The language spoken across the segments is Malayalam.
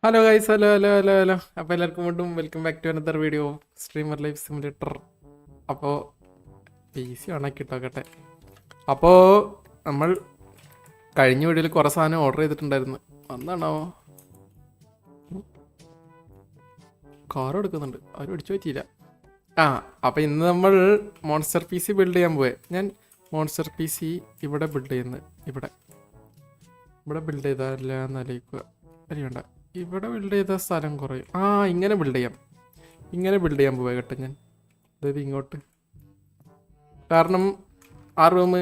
Hello guys, hello hello hello hello. അപ്പോൾ എല്ലാവർക്കും വീണ്ടും welcome back to another video streamer life simulator. അപ്പോൾ പി സി ഓണാക്കി ഇട്ടോക്കട്ടെ. അപ്പോൾ നമ്മൾ കഴിഞ്ഞ വീഡിയോയിൽ കുറേ സാധനം ഓർഡർ ചെയ്തിട്ടുണ്ടായിരുന്നു. വന്നാണോ? കാർ എടുക്കുന്നുണ്ട്, അവർ പിടിച്ചു പറ്റിയില്ല. അപ്പോൾ ഇന്ന് നമ്മൾ മോൺസ്റ്റർ പി സി ബിൽഡ് ചെയ്യാൻ പോയെ. ഞാൻ മോൺസ്റ്റർ പി സി ഇവിടെ ബിൽഡ് ചെയ്യുന്നത്. ഇവിടെ ബിൽഡ് ചെയ്താൽ എന്നാലോചിക്കുക. വേണ്ട, ഇവിടെ ബിൽഡ് ചെയ്ത സ്ഥലം കുറയും. ഇങ്ങനെ ബിൽഡ് ചെയ്യാൻ പോവാ കേട്ടോ ഞാൻ. അതായത് ഇങ്ങോട്ട്, കാരണം ആ റൂം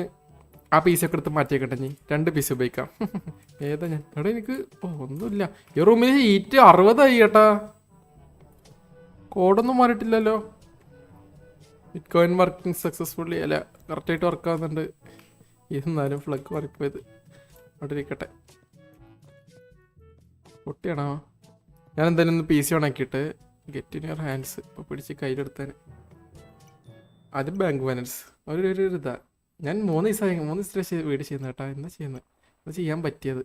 ആ പീസൊക്കെ എടുത്ത് മാറ്റിയേക്കട്ടെ. ഞാൻ 2 പീസ് ഉപയോഗിക്കാം. ഏതാ ഞാൻ എടാ, എനിക്ക് ഒന്നുമില്ല. ഈ റൂമിൽ ഹീറ്റ് 60 ആയി കേട്ടാ. കോഡൊന്നും മാറിയിട്ടില്ലല്ലോ. Bitcoin working successfully. അല്ല, കറക്റ്റായിട്ട് വർക്ക് ആവുന്നുണ്ട്. എന്നാലും ഫ്ലഗ് മാറിപ്പോയത്. അവിടെ ഇരിക്കട്ടെ. പൊട്ടിയാണോ? ഞാൻ എന്തായാലും ഒന്ന് പി സി ഓണാക്കിയിട്ട് ഗെറ്റ് ഇൻ യുവർ ഹാൻഡ്സ് ഇപ്പോൾ പിടിച്ച് കയ്യിലെടുത്താൻ. ആദ്യം ബാങ്ക് ബാലൻസ് ഒരു ഇതാ. ഞാൻ 3 ദിവസത്തെ വീട് ചെയ്യുന്നത് കേട്ടോ. എന്താ ചെയ്യുന്നത്? അത് ചെയ്യാൻ പറ്റിയത്.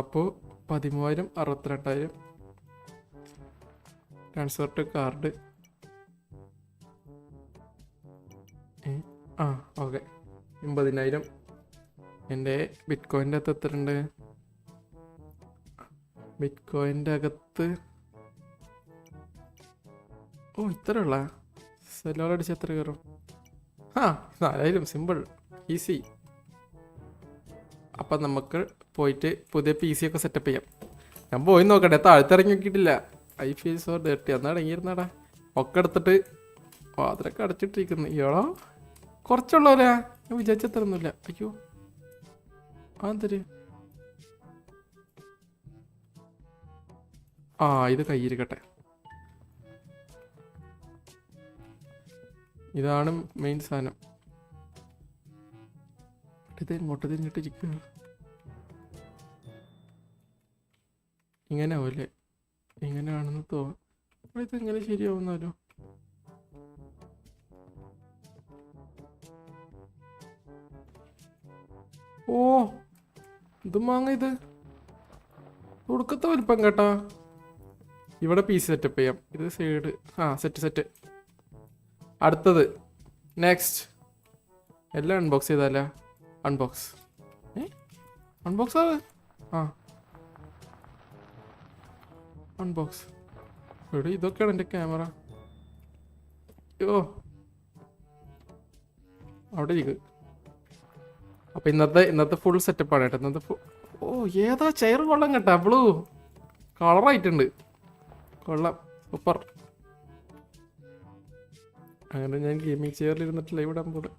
അപ്പോൾ 13,000 62,000 ട്രാൻസ്ഫർ ടു കാർഡ്. ഓക്കെ, 80,000. എൻ്റെ ബിറ്റ് കോയിൻ്റെ അകത്ത് എത്ര ഉണ്ട്? ബിറ്റ് കോയിൻ്റെ അകത്ത് ഇത്ര ഉള്ള സെല്ലോളടിച്ച് എത്ര കയറും? 4,000. Simple, easy. അപ്പം നമുക്ക് പോയിട്ട് പുതിയ പി സി ഒക്കെ സെറ്റപ്പ് ചെയ്യാം. ഞാൻ പോയി നോക്കട്ടെ, താഴ്ത്തിറങ്ങി നോക്കിയിട്ടില്ല. I feel so dirty. അന്ന് അടങ്ങിയിരുന്നാടാ. ഒക്കെ എടുത്തിട്ട് അതിലൊക്കെ അടച്ചിട്ടിരിക്കുന്നു. ഇയാളോ കുറച്ചുള്ളവരാ, ഞാൻ വിചാരിച്ചത്രയൊന്നുമില്ല. അയ്യോ, എന്തൊരു ഇത് കയ്യിരിക്കട്ടെ. ഇതാണ് മെയിൻ സാധനം. ഇത് എങ്ങോട്ട് തിരിഞ്ഞിട്ടിരിക്കുക? ഇങ്ങനെ ആവല്ലേ? ഇങ്ങനെയാണെന്ന് തോന്നുന്നു. ഇതെങ്ങനെ ശരിയാവുന്നാലോ? ഇത് മാങ്ങ. ഇത് ഒടുക്കത്തെ വലിപ്പം കേട്ടാ. ഇവിടെ പീസ് സെറ്റപ്പ് ചെയ്യാം. ഇത് സൈഡ്. സെറ്റ്. അടുത്തത് നെക്സ്റ്റ്. എല്ലാം അൺബോക്സ് ചെയ്താലേ? അൺബോക്സ് അത് അൺബോക്സ്. എവിടെ ഇതൊക്കെയാണ് എൻ്റെ ക്യാമറ. അവിടെ ഇരിക്കും. അപ്പം ഇന്നത്തെ ഫുൾ സെറ്റപ്പാണ് കേട്ടോ. ഏതാ ചെയർ കൊള്ളാം കേട്ടാ. ബ്ലൂ കളറായിട്ടുണ്ട്. കൊള്ളാം, സൂപ്പർ. അങ്ങനെ ഞാൻ ഗെയിമിങ് ചെയറിൽ ഇരുന്നിട്ട് ലൈവ് ഇടാൻ പോട്ടെ.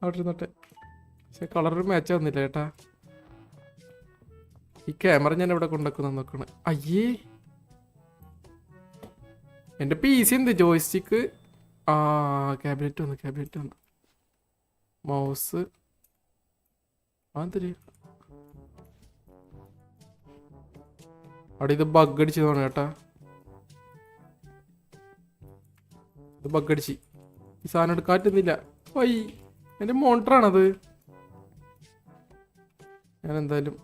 അവിടെ ഇരുന്നോട്ടെ. പക്ഷെ കളറൊരു മാച്ച് ആവുന്നില്ല ചേട്ടാ. ഈ ക്യാമറ ഞാൻ എവിടെ കൊണ്ടുവെക്കുന്ന നോക്കണം. അയ്യേ, എൻ്റെ പി സി എന്ത് ജോയ്സ്റ്റിക്ക്. ക്യാബിനറ്റ് വന്നു. മൗസ് എന്തൊരു അവിടെ. ഇത് ബഗ് അടിച്ച് തോന്നണം കേട്ടാ. ഇത് ബഗ് അടിച്ച് ഈ സാധനം എടുക്കാൻ പറ്റുന്നില്ല. എൻ്റെ മോണിറ്ററാണത്. ഞാൻ എന്തായാലും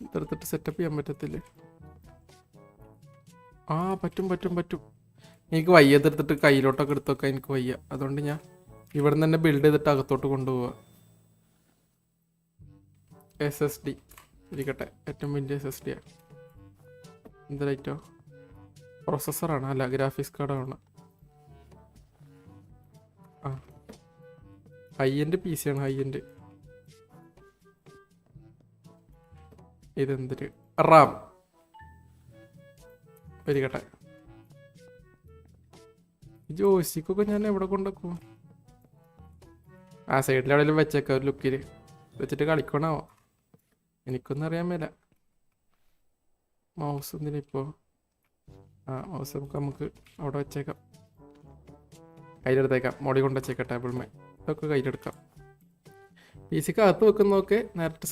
ഇതെടുത്തിട്ട് സെറ്റപ്പ് ചെയ്യാൻ പറ്റത്തില്ലേ? പറ്റും. എനിക്ക് വയ്യ. ഇതെടുത്തിട്ട് കയ്യിലോട്ടൊക്കെ എടുത്തൊക്കെ എനിക്ക് വയ്യ. അതുകൊണ്ട് ഞാൻ ഇവിടെ നിന്ന് തന്നെ ബിൽഡ് ചെയ്തിട്ട് അകത്തോട്ട് കൊണ്ടുപോവാ. SSD ഇരിക്കട്ടെ. ഏറ്റവും വലിയ SSD എന്തിനായിട്ടോ? പ്രോസസ്സറാണ്, അല്ല ഗ്രാഫിക്സ് കാർഡാണ്. ഹൈ-എൻഡ് പി സിയാണ്. ഹൈ-എൻഡ്. ഇതെന്തൊരു റാം ഇരിക്കട്ടെ. ജോയ്സ്റ്റിക്കൊക്കെ ഞാൻ എവിടെ കൊണ്ടുവെക്കും? സൈഡിൽ എവിടെയെങ്കിലും വെച്ചേക്കാം. ഒരു ലുക്കിൽ വെച്ചിട്ട് കളിക്കണോ? എനിക്കൊന്നും അറിയാൻ മേല. മൗസ് എന്തിനിപ്പോൾ? മൗസ് നമുക്ക് അവിടെ വെച്ചേക്കാം. കയ്യിലെടുത്തേക്കാം. മോഡി കൊണ്ട് വെച്ചേക്കാം. ടേബിൾമേ ഇതൊക്കെ കയ്യിലെടുക്കാം. പി സിക്ക് അകത്ത് വെക്കുന്നതൊക്കെ നേരത്തെ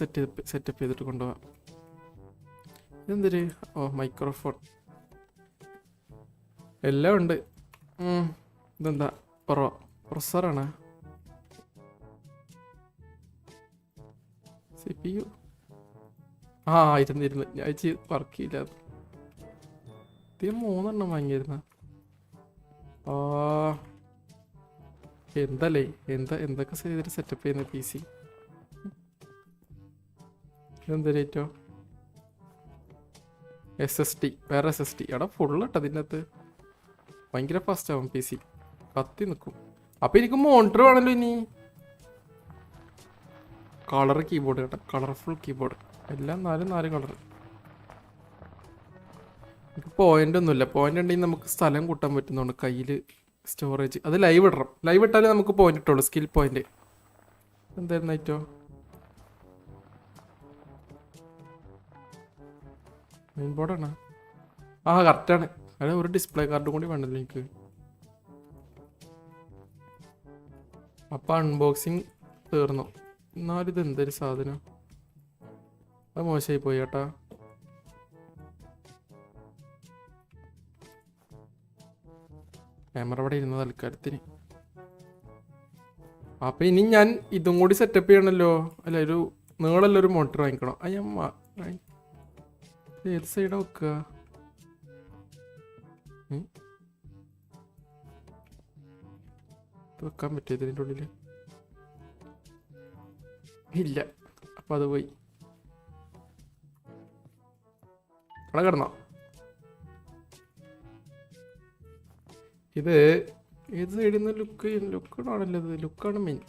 സെറ്റപ്പ് ചെയ്തിട്ട് കൊണ്ടുപോകാം. ഇതെന്തൊരു മൈക്രോഫോൺ എല്ലാം ഉണ്ട്. ഇതെന്താ? പ്രൊസസ്സറാണ്. CPU ആ ഇരുന്ന് ഞാൻ വർക്ക് ചെയ്യില്ല. ഇത് 3 വാങ്ങിയിരുന്ന. ആ എന്തല്ലേ എന്തൊക്കെ ചെയ്തിട്ട് സെറ്റപ്പ് ചെയ്യുന്ന PC. ഇതെന്താ റേറ്റോ? SSD വേറെ SSD എടാ ഫുള്ള് ഇട്ട് അതിൻ്റെ അകത്ത്. ഭയങ്കര ഫാസ്റ്റ് ആവും PC, കത്തി നിൽക്കും. അപ്പം എനിക്ക് മോണിറ്റർ വേണമല്ലോ ഇനി. കളർ കീബോർഡ് കേട്ടോ, കളർഫുൾ കീബോർഡ്, എല്ലാം 4 കളർ. എനിക്ക് പോയിന്റ് ഒന്നുമില്ല. പോയിന്റ് ഉണ്ടെങ്കിൽ നമുക്ക് സ്ഥലം കൂട്ടാൻ പറ്റുന്നുണ്ട് കയ്യിൽ, സ്റ്റോറേജ്. അത് ലൈവ് ഇടണം, ലൈവ് ഇട്ടാലേ നമുക്ക് പോയിന്റ് ഇട്ടുള്ളൂ, സ്കിൽ പോയിന്റ്. എന്തായിരുന്നു ഐറ്റോ? മെയിൻ ബോർഡാണ്. ആ കറക്റ്റാണ്. അതെ, ഒരു ഡിസ്പ്ലേ കാർഡ് കൂടി വേണ്ടല്ലോ എനിക്ക്. അപ്പം അൺബോക്സിങ് തീർന്നു. എന്നാലും ഇത് എന്തൊരു സാധനം, അത് മോശമായി പോയി കേട്ടാ. ക്യാമറ ഇവിടെ ഇരുന്ന തൽക്കാലത്തിന്. അപ്പം ഇനി ഞാൻ ഇതും കൂടി സെറ്റപ്പ് ചെയ്യണമല്ലോ. അല്ല, ഒരു നീളല്ലൊരു മോട്ടർ വാങ്ങിക്കണം. അയ്യമ്മ, ഏത് സൈഡാ വെക്കുക? വെക്കാൻ പറ്റുമോ ഇതിൻ്റെ ഉള്ളിൽ? ഇല്ല. അപ്പം അത് പോയി. അവിടെ കിടന്നോ? ഇത് ഏത് സൈഡിൽ നിന്ന് ലുക്കാണല്ലോ. ഇത് ലുക്കാണ് മെയിൻ.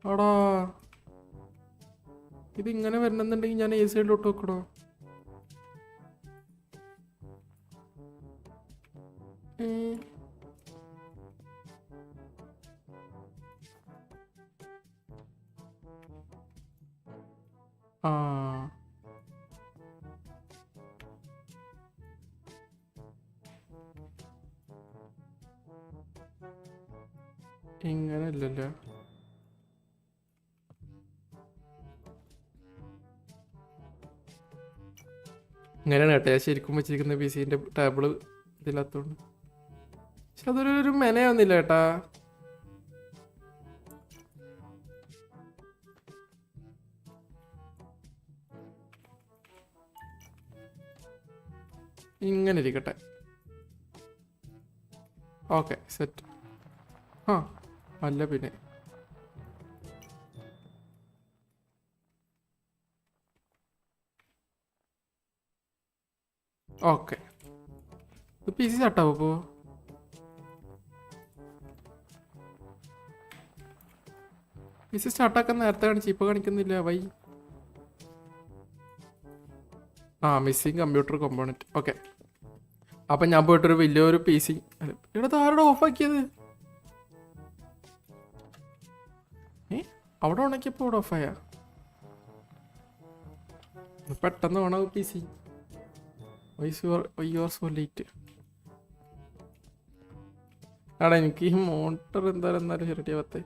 ആടാ, ഇതിങ്ങനെ വരണമെന്നുണ്ടെങ്കിൽ ഞാൻ ഏത് സൈഡിലോട്ട് വെക്കണോ? ആ ഇങ്ങനെ അല്ലല്ലോ. ഇങ്ങനെയാണ് കേട്ടോ ഞാൻ ശരിക്കും വെച്ചിരിക്കുന്ന PC-ൻ്റെ ടേബിള് ഇതില്ലാത്തതുകൊണ്ട്. പക്ഷെ അതൊരു മെനയൊന്നുമില്ല കേട്ടാ. ഇങ്ങനെ ഇരിക്കട്ടെ. Okay, set. ആ അല്ല പിന്നെ ഓക്കെ. ഇത് PC സ്റ്റാർട്ടാവും. അപ്പോൾ PC സ്റ്റാർട്ടാക്കാൻ നേരത്തെ കാണിച്ച് ഇപ്പോൾ കാണിക്കുന്നില്ല. വൈ? ആ മിസ്സിങ് കമ്പ്യൂട്ടർ കോമ്പോണൻറ്റ്. ഓക്കെ, അപ്പം ഞാൻ പോയിട്ടൊരു വലിയൊരു PC. ഇവിടെ ആരോടെ ഓഫാക്കിയത്? അവിടെ ഉണക്കിയപ്പോൾ ഇവിടെ ഓഫായ? പെട്ടെന്ന് വേണം PC. Your so late. ആടാ, എനിക്ക് ഈ മോട്ടർ എന്തായാലും ശരിയാ പത്തേ.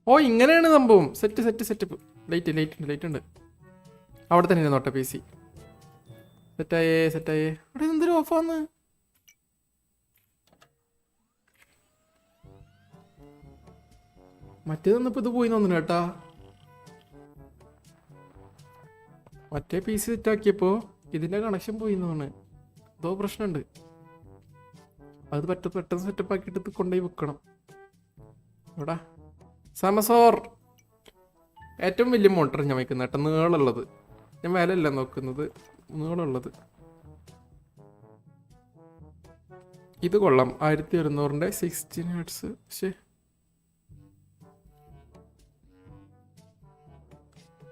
ഓ ഇങ്ങനെയാണ് സംഭവം. സെറ്റപ്പ്. ലൈറ്റ് ഉണ്ട്. അവിടെ തന്നെ ഇരുന്നോട്ടെ PC. സെറ്റായേ. അവിടെ എന്തൊരു ഓഫാന്ന്? മറ്റേതൊന്നിപ്പോൾ ഇത് പോയി തോന്നുന്നു കേട്ടാ. മറ്റേ PC സെറ്റാക്കിയപ്പോൾ ഇതിൻ്റെ കണക്ഷൻ പോയി തോന്നുന്നു. എന്തോ പ്രശ്നമുണ്ട്. അത് പെട്ടെന്ന് സെറ്റപ്പ് ആക്കിയിട്ട് ഇത് കൊണ്ടുപോയി വെക്കണം. എവിടാ സാമസോർ? ഏറ്റവും വലിയ മോട്ടർ ഞാൻ വയ്ക്കുന്നത് കേട്ടോ, നീളമുള്ളത്. ഞാൻ വിലയല്ല നോക്കുന്നത്, നീളമുള്ളത്. ഇത് കൊള്ളാം, 1100-ൻ്റെ 16 Hz. പക്ഷേ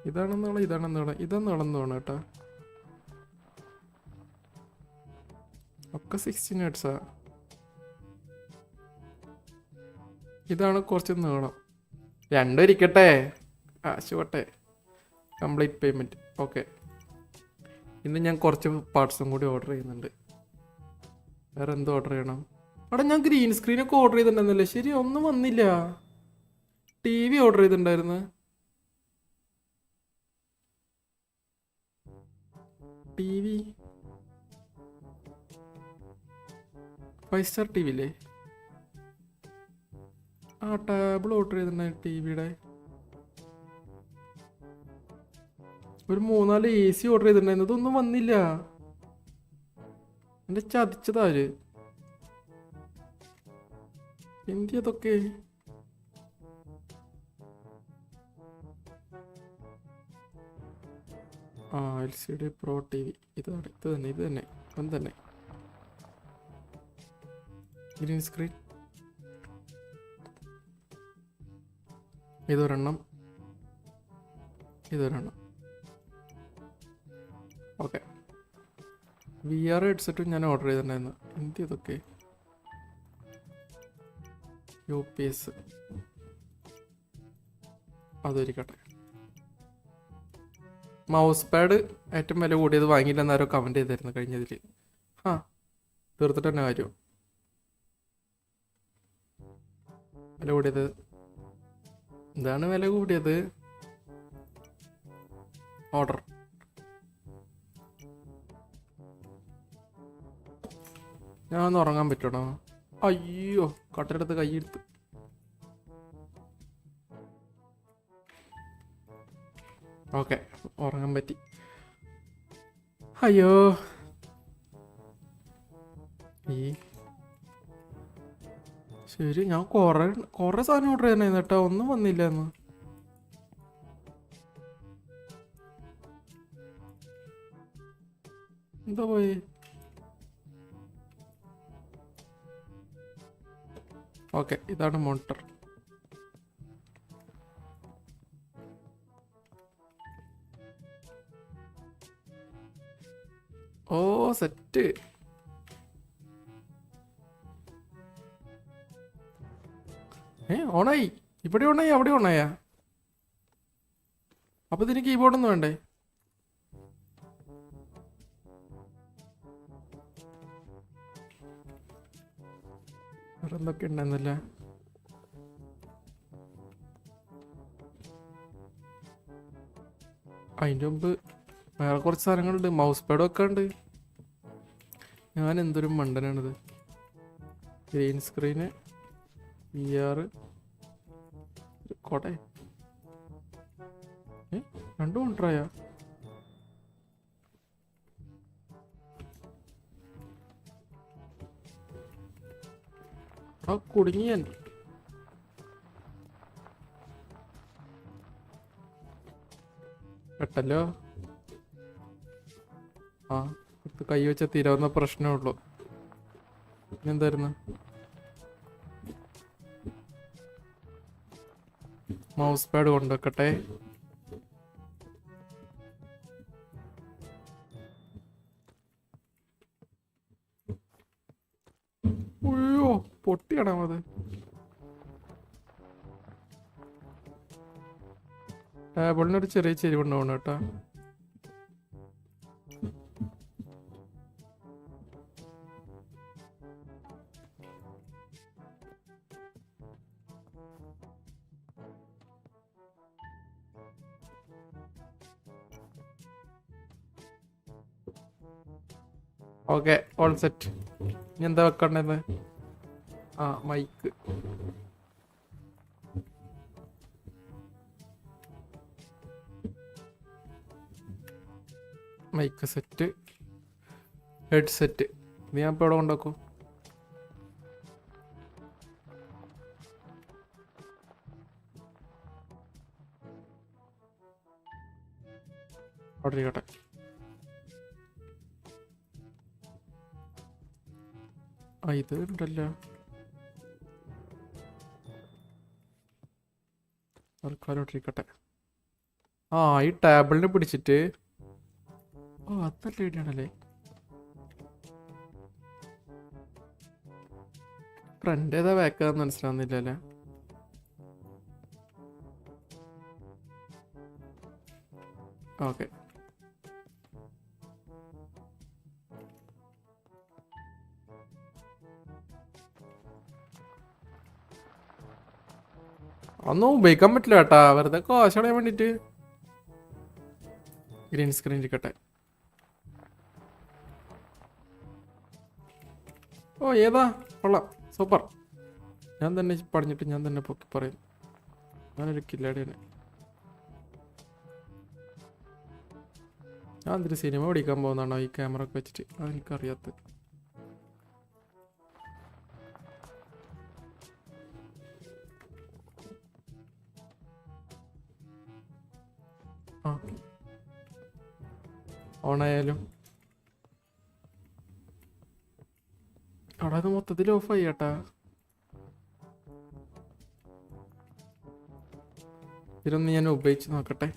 ഇതാണെന്നാണ് തോന്നുന്നു കേട്ടോ. ഒക്കെ 16 Hz. ഇതാണ് കുറച്ച് നീളം. രണ്ടും ഇരിക്കട്ടെ, ആശുവട്ടെ. Complete payment. ഓക്കെ, ഇന്ന് ഞാൻ കുറച്ച് പാർട്സും കൂടി ഓർഡർ ചെയ്യുന്നുണ്ട്. വേറെ എന്ത് ഓർഡർ ചെയ്യണം? അവിടെ ഞാൻ ഗ്രീൻ സ്ക്രീനൊക്കെ ഓർഡർ ചെയ്തിട്ടുണ്ടെന്നല്ലേ? ശരി, ഒന്നും വന്നില്ല. ടി വി ഓർഡർ ചെയ്തിട്ടുണ്ടായിരുന്നു. T V 5 star T V ഇല്ലേ? ആ ടേബിൾ ഓർഡർ ചെയ്തിട്ടുണ്ടായിരുന്നു ടി വിയുടെ. ഒരു 3-4 AC ഓർഡർ ചെയ്തിട്ടുണ്ടായിരുന്നു. ഇതൊന്നും വന്നില്ല. എന്റെ ചതിച്ചതാര്? എന്തൊക്കെ? ആ LCD Pro TV. ഇത് തന്നെ തന്നെ ഗ്രീൻ സ്ക്രീൻ. ഇതൊരെണ്ണം. ഓക്കെ. VR ഹെഡ്സെറ്റും ഞാൻ ഓർഡർ ചെയ്തിട്ടുണ്ടായിരുന്നു. ഇതൊക്കെ? UPS അതൊരിക്കട്ടെ. മൗസ് പാഡ് ഏറ്റവും വില കൂടിയത് വാങ്ങിയില്ലെന്നാരോ കമൻറ്റ് ചെയ്തായിരുന്നു കഴിഞ്ഞതിൽ. തീർത്തിട്ട് തന്നെ കാര്യം. വില കൂടിയത് എന്താണ്? വില കൂടിയത് ഓർഡർ. ഞാൻ ഒന്ന് ഉറങ്ങാൻ പറ്റണോ? അയ്യോ, കട്ടെടുത്ത് കൈയെടുത്ത്. ഓക്കെ, ഉറങ്ങാൻ പറ്റി. അയ്യോ, ശരി. ഞാൻ കുറെ സാധനം ഓർഡർ ചെയ്യണേന്ന് കേട്ടോ, ഒന്നും വന്നില്ല എന്ന്. എന്താ പോയി? ഓക്കെ, ഇതാണ് മോണിറ്റർ. ഓ സെറ്റ്. ഓണായി. ഇവിടെ ഓണായി, അവിടെ ഓണായാ? അപ്പൊ ഇതിന് കീബോർഡൊന്നും വേണ്ടേ? വേറെ എന്തൊക്കെ ഉണ്ടെന്നല്ലേ? അതിൻ്റെ മുമ്പ് വേറെ കുറച്ച് സാധനങ്ങളുണ്ട്. മൗസ് പാഡും ഒക്കെ ഉണ്ട്. ഞാൻ എന്തൊരു മണ്ടനാണിത്. ഗ്രീൻ സ്ക്രീന്, VR, കോട്ടെ. രണ്ടും കൊണ്ടുപോയാ? കുടുങ്ങിയാൻ. പെട്ടല്ലോ. കൈ വെച്ച തീരാവുന്ന പ്രശ്നമേ ഉള്ളൂ. എന്തായിരുന്നു? മൗസ് പാഡ് കൊണ്ടുവെക്കട്ടെ. അയ്യോ, പൊട്ടിയാണോ അത്? ടേബിളിനൊരു ചെറിയ ചെരിവുണ്ടാവണം കേട്ടോ. Okay, all set. ഇനി എന്താ വെക്കണ്ടത്? Mic set, headset. ഇത് ഞാൻ ഇപ്പോൾ എവിടെ കൊണ്ടുവെക്കും? അവിടെ ഇരിക്കട്ടെ. ഇത് ഉണ്ടല്ലോ. ആൾക്കാരോട്ടിരിക്കട്ടെ. ഈ ടേബിളിനെ പിടിച്ചിട്ട്. അതല്ല ഇടാണല്ലേ. ഫ്രണ്ട് ഏതാ ബാക്ക് ഏതാന്ന് മനസ്സിലാവുന്നില്ലല്ലേ. ഓക്കെ, ഒന്നും ഉപയോഗിക്കാൻ പറ്റില്ല കേട്ടാ, വെറുതെ കാശ് കളയാൻ വേണ്ടിട്ട്. ഗ്രീൻ സ്ക്രീൻ ഇരിക്കട്ടെ. ഓ ഏതാ കൊള്ളാം, സൂപ്പർ. ഞാൻ തന്നെ പറഞ്ഞിട്ട് ഞാൻ തന്നെ പൊക്കി പറയും, ഞാനൊരു കില്ലാടിയാണ്. ഞാൻ എന്തൊരു സിനിമ പഠിക്കാൻ പോകുന്നതാണോ ഈ ക്യാമറ ഒക്കെ വെച്ചിട്ട്, അതെനിക്കറിയാത്ത. ആ ഓണായാലും അവിടെ അത് മൊത്തത്തിൽ ഓഫായി ചേട്ടാ. ഇതൊന്ന് ഞാൻ ഉപയോഗിച്ച് നോക്കട്ടെ.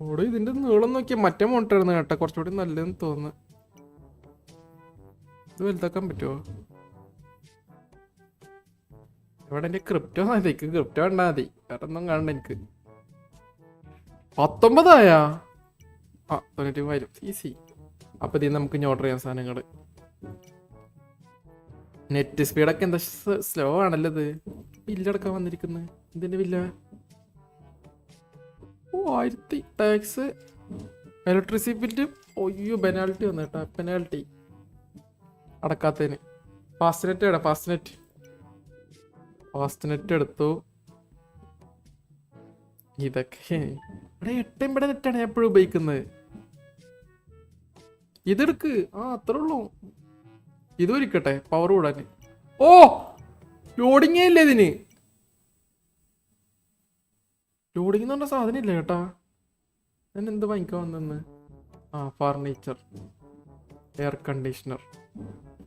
ഓടെ ഇതിന്റെ നീളം നോക്കിയാൽ മറ്റേ മോണിറ്ററായിരുന്നു കേട്ടോ, കുറച്ചുകൂടി നല്ലതെന്ന് തോന്നുന്നു. ഇത് വലുതാക്കാൻ പറ്റുമോ? ഇവിടെ എൻ്റെ ക്രിപ്റ്റോ മതി, ക്രിപ്റ്റോ കണ്ടാൽ മതി, വേറെ ഒന്നും കാണണ്ട എനിക്ക്. 19 ആ 90 വരും ഈസി. അപ്പം ഇതിൽ നമുക്ക് ഇനി ഓർഡർ ചെയ്യാം സാധനങ്ങൾ. നെറ്റ് സ്പീഡൊക്കെ എന്താ സ്ലോ ആണല്ലോ ഇത്. ബില്ലടക്കാൻ വന്നിരിക്കുന്നത് ഇതിന്റെ ബില്ല. ഓ 1000 ടാക്സ്, ഇലക്ട്രിസിറ്റി ബില്ല്. ഒയ്യോ പെനാൽറ്റി വന്നു കേട്ടാ, പെനാൽറ്റി അടക്കാത്തതിന്. ഫാസ്റ്റ് നെറ്റ് എടാ, ഫാസ്റ്റ് നെറ്റ് എടുത്തു. ഇതൊക്കെ ഇവിടെ 8 MB നെറ്റാണ് ഞാൻ എപ്പോഴും ഉപയോഗിക്കുന്നത്. ഇതെടുക്ക്, അത്രേ ഉള്ളൂ. ഇതും ഇരിക്കട്ടെ പവർ കൂടാൻ. ഓ ലോഡിങ്ങേ ഇല്ല ഇതിന്. ലോഡിങ് എന്ന് പറഞ്ഞ സാധനം ഇല്ല കേട്ടാ. ഞാൻ എന്ത് വാങ്ങിക്കാൻ വന്നെന്ന്? ഫർണിച്ചർ, എയർ കണ്ടീഷണർ,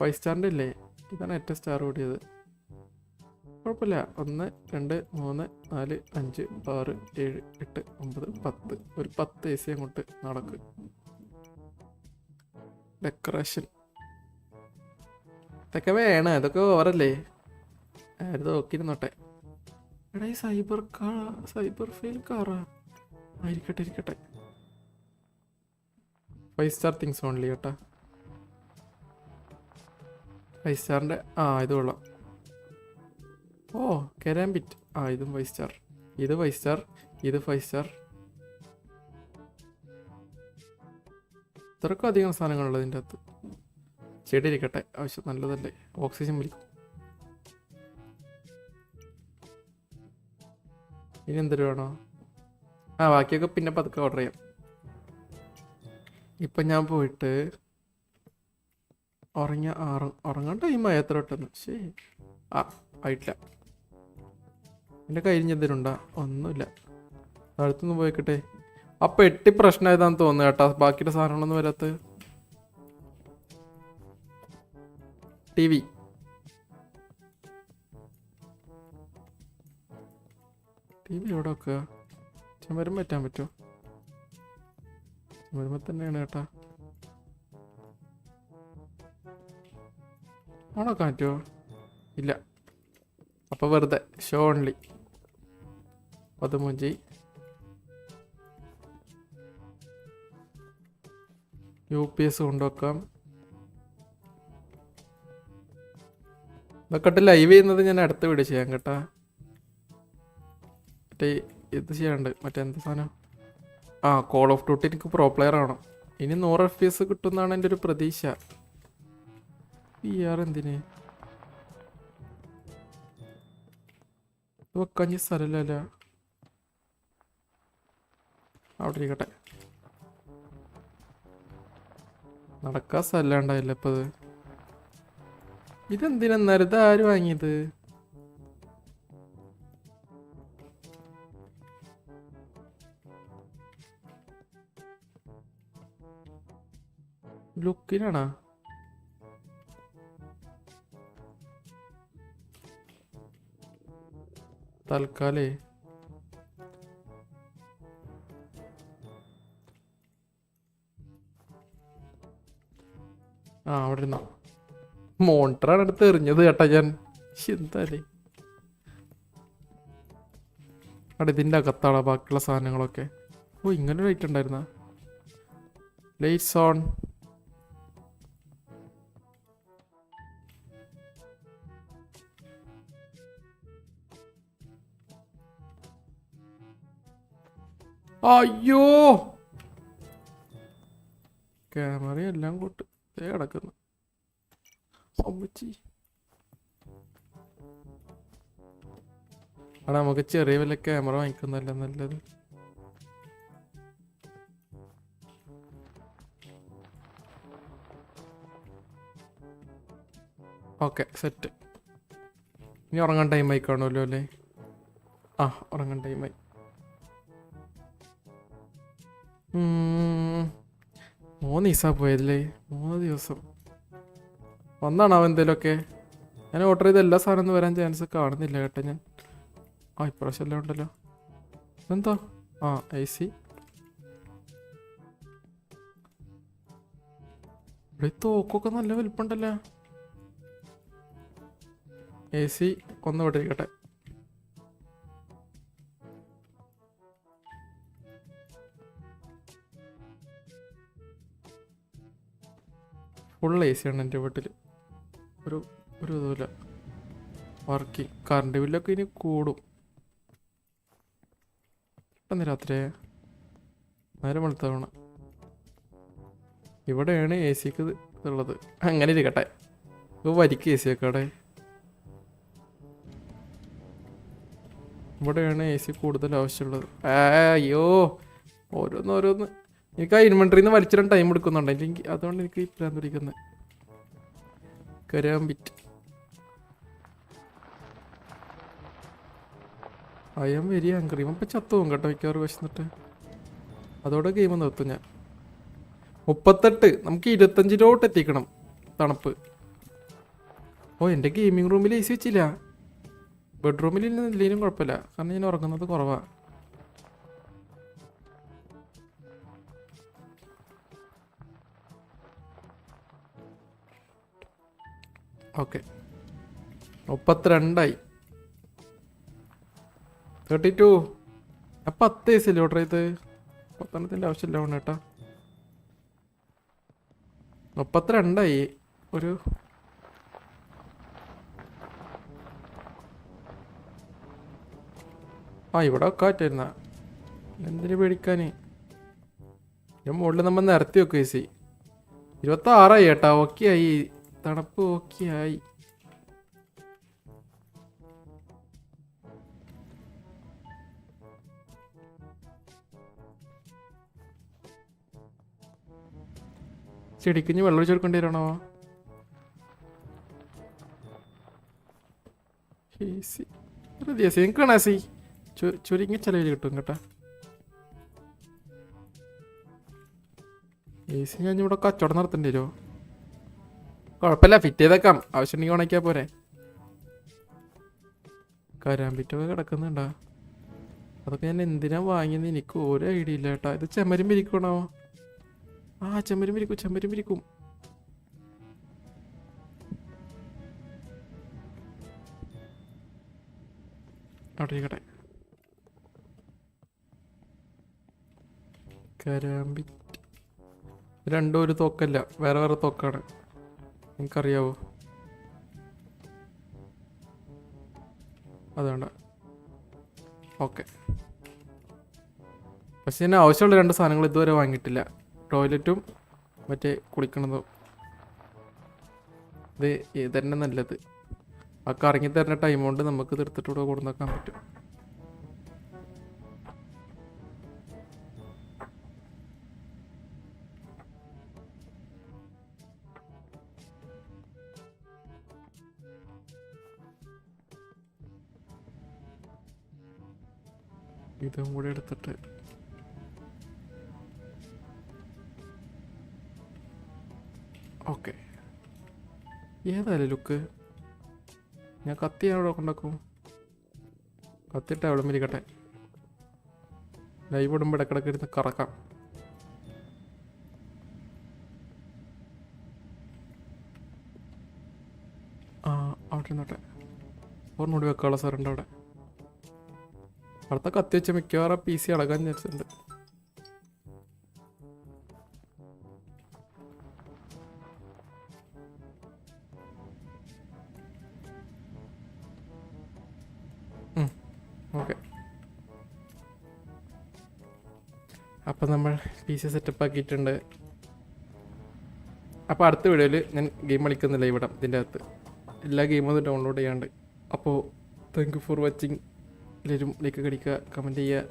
5 സ്റ്റാറിൻ്റെ ഇല്ലേ? ഇതാണ് ഏറ്റവും സ്റ്റാർ കൂടിയത്. കുഴപ്പമില്ല. 1 2 3 4 5 6 7 8 9 10. ഒരു 10 AC അങ്ങോട്ട് നടക്ക്. ഡെക്കറേഷൻ ഇതൊക്കെ വേണം, ഇതൊക്കെ ഓവറല്ലേ. ആരും നോക്കിയിരുന്നോട്ടെ. എടാ ഈ സൈബർ ഫെയിൽ കാറാ. ഇരിക്കട്ടെ. 5 സ്റ്റാർ തിങ്സ് ഓൺലി കേട്ടാ. 5 സ്റ്റാറിൻ്റെ ഇത് കൊള്ളാം. ഓ കെരാമ്പിറ്റ്, ഇതും 5 സ്റ്റാർ. ഇത് 5 സ്റ്റാർ, ഇത് 5 സ്റ്റാർ. ഇത്രക്കും അധികം സാധനങ്ങളുള്ളത് ഇതിൻ്റെ അകത്ത്. ചെടി ഇരിക്കട്ടെ, ആവശ്യം നല്ലതല്ലേ, ഓക്സിജൻ വിളിക്കും. ഇനി എന്തൊരു വേണോ? ബാക്കിയൊക്കെ പിന്നെ പതുക്കെ ഓർഡർ ചെയ്യാം. ഇപ്പം ഞാൻ പോയിട്ട് ഉറങ്ങാൻ ടൈമായി എത്ര പെട്ടെന്ന്. ശരി ആയിട്ടില്ല. എൻ്റെ കയ്യിൽ എന്തിനുണ്ടാ? ഒന്നുമില്ല. അടുത്തൊന്ന് പോയിക്കട്ടെ. അപ്പം 8 പ്രശ്നമായതാന്ന് തോന്നുന്നു കേട്ടാ, ബാക്കിയുടെ സാധനങ്ങളൊന്നും വരാത്ത. TV എവിടെ വെക്കുക? ചുമരം പറ്റാൻ പറ്റുമോ? ചുമരുമ്പോ തന്നെയാണ് കേട്ടാ. ഓണാക്കാൻ പറ്റുമോ? ഇല്ല. അപ്പോൾ വെറുതെ ഷോ ഓൺലി. 13 UPS കൊണ്ടുവെക്കാം. ഇതൊക്കെ ലൈവ് ചെയ്യുന്നത് ഞാൻ അടുത്ത വീഡിയോ ചെയ്യാം കേട്ടാ. മറ്റേ ഇത് ചെയ്യാണ്ട്, മറ്റേ എന്താ സാധനം, കോൾ ഓഫ് ഡ്യൂട്ടി എനിക്ക് പ്രോ പ്ലെയർ ആവണം. ഇനി 100 FPS കിട്ടുമെന്നാണ് എൻ്റെ ഒരു പ്രതീക്ഷ. PR എന്തിന് വെക്കാഞ്ഞ സ്ഥലമല്ല. അവിടെ ഇരിക്കട്ടെ. നടക്കാൻ സ്ഥലം ഉണ്ടായില്ല ഇപ്പത്. ഇതെന്തിനെന്നാലും ഇത് ആര് വാങ്ങിയത്? ലുക്കിനാണോ? തൽക്കാലേ അവിടെ ഇരുന്നോ. മോണിറ്ററാണ് എടുത്ത് എറിഞ്ഞത് കേട്ടാ ഞാൻ. എന്തായാലേ അവിടെ ഇതിൻ്റെ അകത്താളാ ബാക്കിയുള്ള സാധനങ്ങളൊക്കെ. ഇങ്ങനെ ലൈറ്റ് ഉണ്ടായിരുന്ന. Lights on. അയ്യോ ക്യാമറ എല്ലാം കൂട്ട് കിടക്കുന്നു. അവിടെ നമുക്ക് ചെറിയ വല്ല ക്യാമറ വാങ്ങിക്കുന്നല്ല നല്ലത്. Okay set. ഇനി ഉറങ്ങാൻ ടൈം ആയി കാണുമല്ലോ അല്ലേ? ആ ഉറങ്ങാൻ ടൈമായി. 3 ദിവസം പോയല്ലേ? 3 ദിവസം വന്നാണോ എന്തേലുമൊക്കെ? ഞാൻ ഓർഡർ ചെയ്ത എല്ലാ സാധനം വരാൻ ചാൻസ് കാണുന്നില്ല കേട്ടോ ഞാൻ. ഇപ്രാവശ്യം എല്ലാം ഉണ്ടല്ലോ. എന്താ? AC ഇവിടെ തോക്കൊക്കെ നല്ല വലിപ്പുണ്ടല്ലോ. AC ഒന്ന് ഇവിടെ ഇരിക്കട്ടെ. ഫുൾ AC ആണ് എൻ്റെ വീട്ടിൽ. ഒരു ഇതുമില്ല വർക്കിംഗ്. കറണ്ട് ബില്ലൊക്കെ ഇനി കൂടും. പെട്ടെന്ന് രാത്രിയായ നേരം വെളുത്തവണ. ഇവിടെയാണ് AC ഉള്ളത്. അങ്ങനെ ഇരിക്കട്ടെ. വരിക്ക് AC ഒക്കെ അവിടെ. ഇവിടെയാണ് AC കൂടുതൽ ആവശ്യമുള്ളത്. അയ്യോ ഓരോന്ന് എനിക്ക് ആ ഇൻവെൻട്രിയിൽ നിന്ന് വലിച്ചിടാൻ ടൈം എടുക്കുന്നുണ്ട്. എനിക്ക് അതുകൊണ്ട് എനിക്ക് ഈ പ്ലാൻ പിടിക്കുന്നത് കരാമ്പിറ്റ്. I am very hungry. ഇപ്പം ചത്തുപോകും കേട്ടോ മിക്കവാറും വിശന്നിട്ട്. അതോടെ ഗെയിം നിർത്തും ഞാൻ. 38. നമുക്ക് 25 എത്തിക്കണം തണുപ്പ്. എൻ്റെ ഗെയിമിംഗ് റൂമിൽ AC വെച്ചില്ല. ബെഡ്റൂമിൽ ഇല്ലെങ്കിലും കുഴപ്പമില്ല, കാരണം ഞാൻ ഉറങ്ങുന്നത് കുറവാ. ഓക്കെ 32 32. ഞാൻ 10 AC ഓർഡർ ചെയ്ത്. 10 ആവശ്യമില്ല വേണം കേട്ടാ. 32 ഒരു ഇവിടെ ഒക്കെ പറ്റുന്ന എന്തിനു പേടിക്കാന്. ഞാൻ മുകളിൽ നമ്മൾ നിരത്തി വെക്കും AC. 26 കേട്ടാ. ഓക്കെ ആയി, തണുപ്പ് ഓക്കെ ആയി. ചെടിക്കുഞ്ഞ് വെള്ളം ഒഴിച്ചെടുക്കേണ്ടി വരണോ? നിങ്ങൾക്കാണ് ചുരുങ്ങി ചെലവിൽ കിട്ടും കേട്ടാ. AC ഞാൻ ഇവിടെ കച്ചവടം നടത്തേണ്ടി വരുമോ? കുഴപ്പമില്ല, ഫിറ്റ് ചെയ്തേക്കാം. ആവശ്യമുണ്ടെങ്കിൽ ഉണക്കിയാൽ പോരെ. കരാമ്പിറ്റൊക്കെ കിടക്കുന്നുണ്ടാ. അതൊക്കെ ഞാൻ എന്തിനാ വാങ്ങിയെന്ന് എനിക്ക് ഒരു ഐഡിയ ഇല്ല കേട്ടാ. ഇത് ചെമ്മരും പിരിക്കണോ? ചെമ്മരും പിരിക്കും. അവിടെ ഇരിക്കട്ടെ. കരാമ്പിറ്റ് രണ്ടും ഒരു തോക്കല്ല, വേറെ വേറെ തോക്കാണ്. നിങ്ങൾക്കറിയാവോ? അതുകൊണ്ട. ഓക്കെ. പക്ഷെ ഞാൻ ആവശ്യമുള്ള 2 സാധനങ്ങൾ ഇതുവരെ വാങ്ങിയിട്ടില്ല. ടോയ്ലറ്റും മറ്റേ കുളിക്കണതും. ഇത് തന്നെ നല്ലത്. ആ കറങ്ങി തരുന്ന ടൈം കൊണ്ട് നമുക്ക് തീർത്തിട്ടൂടെ കൊടുന്നേക്കാൻ പറ്റും. ഇതും കൂടി എടുത്തിട്ട് ഓക്കെ. ഏതായാലും ലുക്ക് ഞാൻ കത്തി അവിടെ കൊണ്ടാക്കും. കത്തിയിട്ട് അവിടെ ഇരിക്കട്ടെ. ലൈവ് ഇടുമ്പോൾ ഇടക്കിടക്ക് ഇരുന്ന് കറക്കാം. അവിടെ ഇരുന്നോട്ടെ. ഒരെണ്ണൂടി വെക്കാനുള്ള സാറുണ്ട് അവിടെ. അടുത്ത കത്തി വെച്ച മിക്കവാറും PC അടക്കാൻ വിചാരിച്ചിട്ടുണ്ട്. ഓക്കെ അപ്പം നമ്മൾ PC സെറ്റപ്പ് ആക്കിയിട്ടുണ്ട്. അപ്പോൾ അടുത്ത വീഡിയോയിൽ ഞാൻ ഗെയിം കളിക്കുന്നില്ല ഇവിടെ ഇതിൻ്റെ അകത്ത് എല്ലാ ഗെയിമും ഒന്ന് ഡൗൺലോഡ് ചെയ്യാണ്ട്. അപ്പോൾ താങ്ക് യു ഫോർ വാച്ചിങ്. എല്ലാവരും ലൈക്ക് അടിക്കുക, കമൻറ്റ് ചെയ്യുക.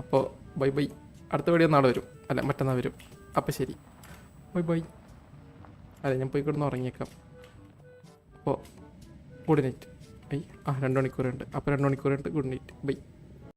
അപ്പോൾ ബൈ ബൈ. അടുത്ത വീഡിയോ നാളെ വരും, അല്ല മറ്റന്നാൾ വരും. അപ്പോൾ ശരി, ബൈ ബൈ. അതെ, ഞാൻ പോയി കിടന്ന് ഉറങ്ങിയേക്കാം. അപ്പോൾ ഗുഡ് നൈറ്റ്. 2 മണിക്കൂറുണ്ട്. അപ്പോൾ 2 മണിക്കൂറുണ്ട്. Good night, by.